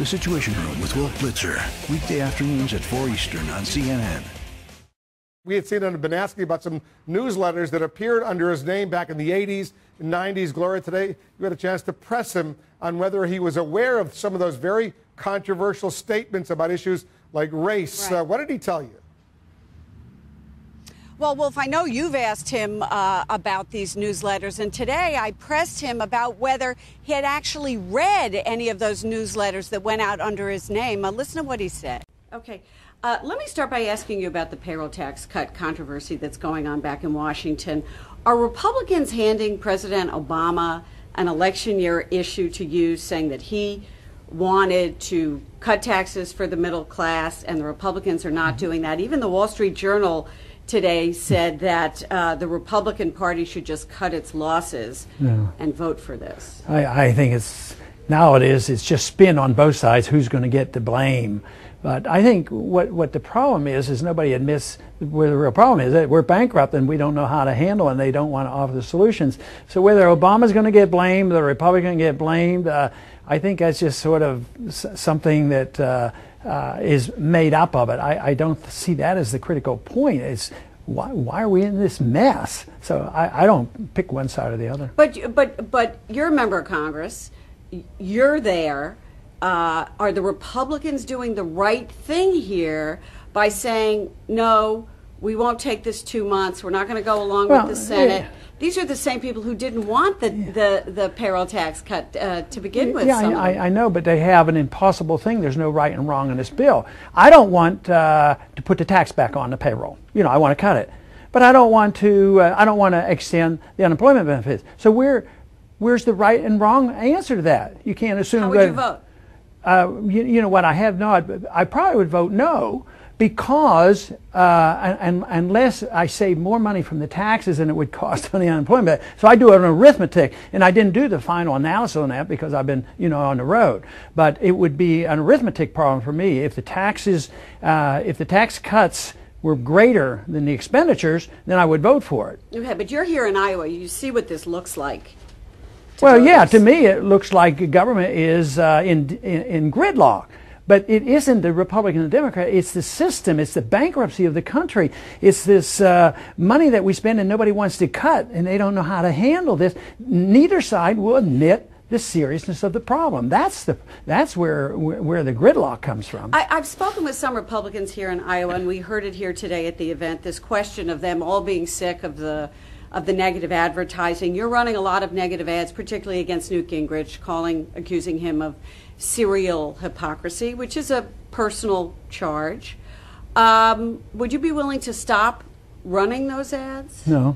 The Situation Room with Wolf Blitzer. Weekday afternoons at 4 Eastern on CNN. We had seen on Banaski about some newsletters that appeared under his name back in the 80s and 90s. Gloria, today you had a chance to press him on whether he was aware of some of those very controversial statements about issues like race. Right. What did he tell you? Well, Wolf, I know you've asked him about these newsletters, and today I pressed him about whether he had actually read any of those newsletters that went out under his name. Listen to what he said. Okay, let me start by asking you about the payroll tax cut controversy that's going on back in Washington. Are Republicans handing President Obama an election year issue to use, saying that he wanted to cut taxes for the middle class, and the Republicans are not doing that? Even the Wall Street Journal today said that the Republican Party should just cut its losses and vote for this. I think nowadays it's just spin on both sides, who's going to get the blame. But I think what the problem is nobody admits where the real problem is, that we're bankrupt and we don't know how to handle it, and they don't want to offer the solutions. So whether Obama's going to get blamed, the Republican get blamed, I think that's just sort of something that is made up of it. I don't see that as the critical point. It's why are we in this mess? So I don't pick one side or the other. But you're a member of Congress. You're there. Are the Republicans doing the right thing here by saying, no, we won't take this 2 months, we're not going to go along with the Senate? Yeah. These are the same people who didn't want the payroll tax cut to begin with. Yeah, I know, but they have an impossible thing. There's no right and wrong in this bill. I don't want to put the tax back on the payroll. You know, I want to cut it, but I don't want to. I don't want to extend the unemployment benefits. So where's the right and wrong answer to that? You can't assume. How would you vote? You know what? I probably would vote no, because unless I save more money from the taxes than it would cost on the unemployment. So I do an arithmetic, and I didn't do the final analysis on that because I've been, on the road. But it would be an arithmetic problem for me if the taxes, if the tax cuts were greater than the expenditures, then I would vote for it. Okay, but you're here in Iowa. You see what this looks like. Well, yeah, to me it looks like government is in gridlock. But it isn't the Republican and the Democrat. It's the system. It's the bankruptcy of the country. It's this money that we spend and nobody wants to cut, and they don't know how to handle this. Neither side will admit the seriousness of the problem. That's where the gridlock comes from. I've spoken with some Republicans here in Iowa, and we heard it here today at the event, this question of them all being sick of the negative advertising. You're running a lot of negative ads, particularly against Newt Gingrich, accusing him of serial hypocrisy, which is a personal charge. Would you be willing to stop running those ads? No.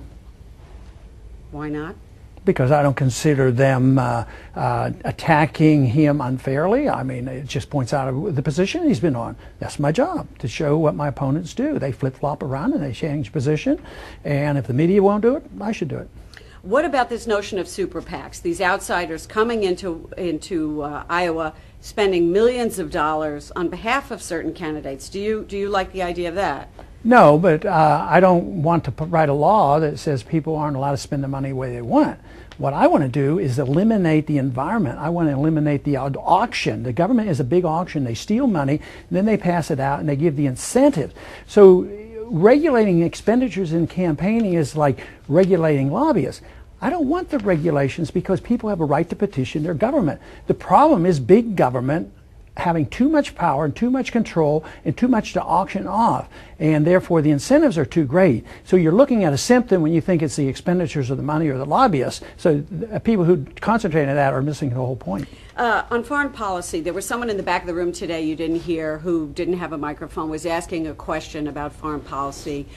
Why not? Because I don't consider them attacking him unfairly. I mean, it just points out the position he's been on. That's my job, to show what my opponents do. They flip-flop around and they change position. And if the media won't do it, I should do it. What about this notion of super PACs, these outsiders coming into Iowa, spending millions of dollars on behalf of certain candidates? Do you like the idea of that? No, but I don't want to write a law that says people aren't allowed to spend the money the way they want. What I want to do is eliminate the environment. I want to eliminate the auction. The government is a big auction. They steal money, and then they pass it out, and they give the incentives. So regulating expenditures in campaigning is like regulating lobbyists. I don't want the regulations because people have a right to petition their government. The problem is big government having too much power and too much control and too much to auction off, and therefore the incentives are too great. So you're looking at a symptom when you think it's the expenditures of the money or the lobbyists. So people who concentrate on that are missing the whole point. On foreign policy, there was someone in the back of the room today you didn't hear, who didn't have a microphone, was asking a question about foreign policy.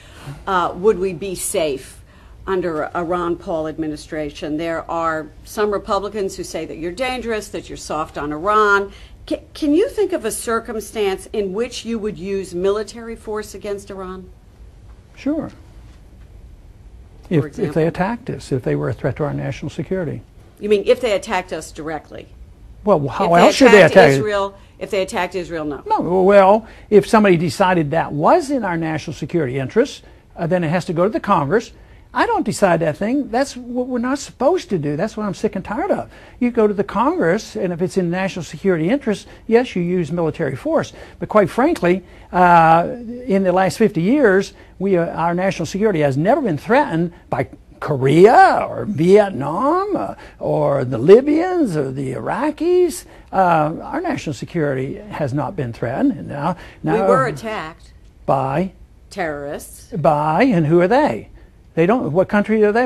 Would we be safe under a Ron Paul administration? There are some Republicans who say that you're dangerous, that you're soft on Iran. Can you think of a circumstance in which you would use military force against Iran? Sure. If they attacked us, if they were a threat to our national security. You mean if they attacked us directly? Well, how else should they attack Israel? If they attacked Israel, no. No. Well, if somebody decided that was in our national security interests, then it has to go to the Congress. I don't decide that thing. That's what we're not supposed to do. That's what I'm sick and tired of. You go to the Congress, and if it's in national security interest, yes, you use military force. But quite frankly, in the last 50 years, our national security has never been threatened by Korea or Vietnam or the Libyans or the Iraqis. Our national security has not been threatened. And now we were attacked by terrorists. And who are they? They don't. What country are they?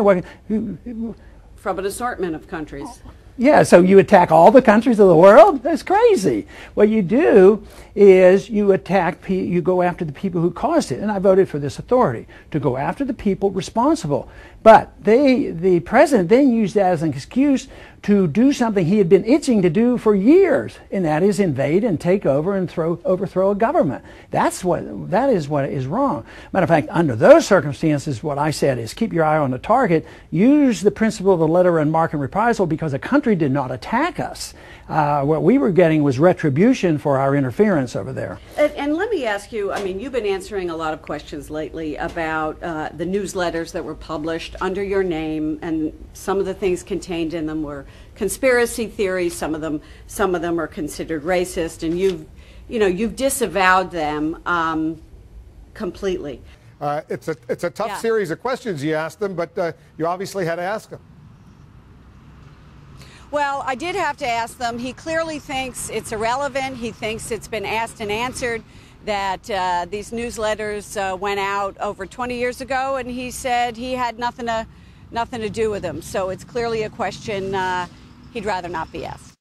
From an assortment of countries. Yeah, so you attack all the countries of the world? That's crazy. What you do is you go after the people who caused it. And I voted for this authority, to go after the people responsible. But the president then used that as an excuse to do something he had been itching to do for years, and that is invade and take over and overthrow a government. That is what is wrong. Matter of fact, under those circumstances, what I said is keep your eye on the target, use the principle of the letter and mark and reprisal, because a country did not attack us. What we were getting was retribution for our interference over there. And let me ask you, I mean, you've been answering a lot of questions lately about the newsletters that were published under your name, and some of the things contained in them were conspiracy theories. Some of them are considered racist, and you've disavowed them completely. It's a tough series of questions you asked them, but you obviously had to ask them. Well, I did have to ask them. He clearly thinks it's irrelevant. He thinks it's been asked and answered, that these newsletters went out over 20 years ago, and he said he had nothing to do with them. So it's clearly a question he'd rather not be asked.